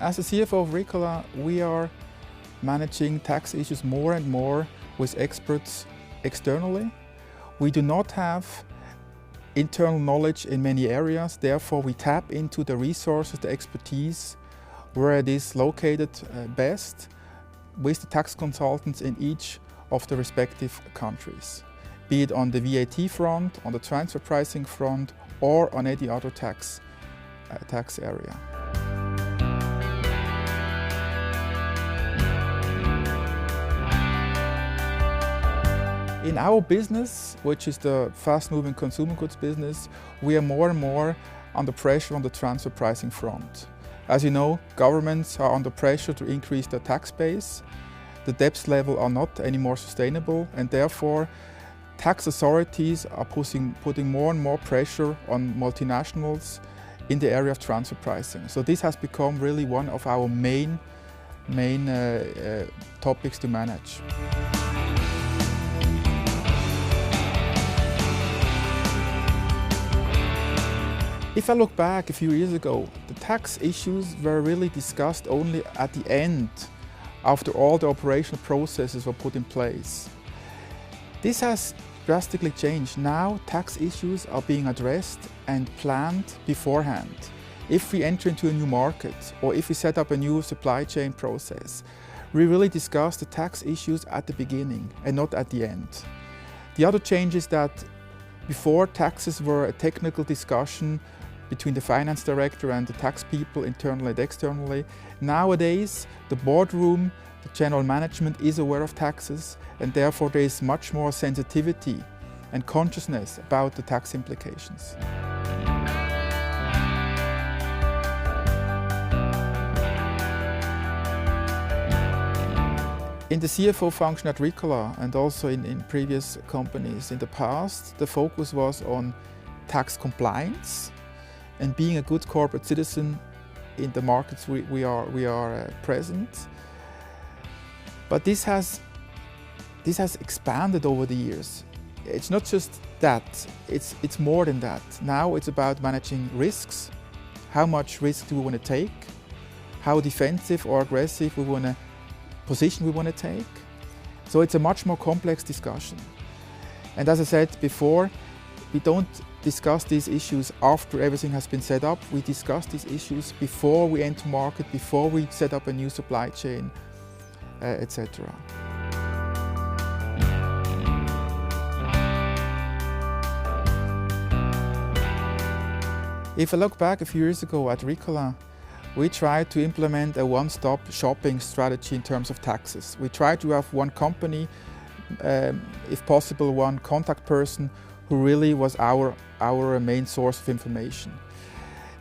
As a CFO of Ricola, we are managing tax issues more and more with experts externally. We do not have internal knowledge in many areas, therefore we tap into the resources, the expertise, where it is located best with the tax consultants in each of the respective countries, be it on the VAT front, on the transfer pricing front, or on any other tax area. In our business, which is the fast-moving consumer goods business, we are more and more under pressure on the transfer pricing front. As you know, governments are under pressure to increase their tax base. The debt levels are not anymore sustainable, and therefore tax authorities are putting more and more pressure on multinationals in the area of transfer pricing. So this has become really one of our main topics to manage. If I look back a few years ago, the tax issues were really discussed only at the end, after all the operational processes were put in place. This has drastically changed. Now tax issues are being addressed and planned beforehand. If we enter into a new market or if we set up a new supply chain process, we really discuss the tax issues at the beginning and not at the end. The other change is that before, taxes were a technical discussion between the finance director and the tax people internally and externally. Nowadays, the boardroom, the general management is aware of taxes, and therefore there is much more sensitivity and consciousness about the tax implications. In the CFO function at Ricola and also in previous companies in the past, the focus was on tax compliance and being a good corporate citizen in the markets we are present. But this has expanded over the years. It's not just that, it's more than that. Now it's about managing risks. How much risk do we want to take? How defensive or aggressive position we want to take. So it's a much more complex discussion. And as I said before, we don't discuss these issues after everything has been set up. We discuss these issues before we enter market, before we set up a new supply chain, etc. If I look back a few years ago at Ricola, we tried to implement a one-stop shopping strategy in terms of taxes. We tried to have one company, if possible one contact person, who really was our main source of information.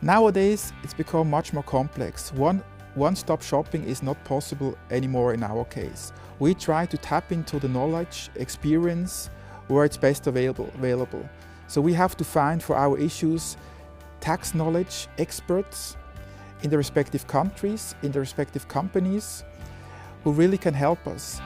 Nowadays, it's become much more complex. One-stop shopping is not possible anymore in our case. We try to tap into the knowledge, experience, where it's best available. So we have to find for our issues tax knowledge experts in the respective countries, in the respective companies, who really can help us.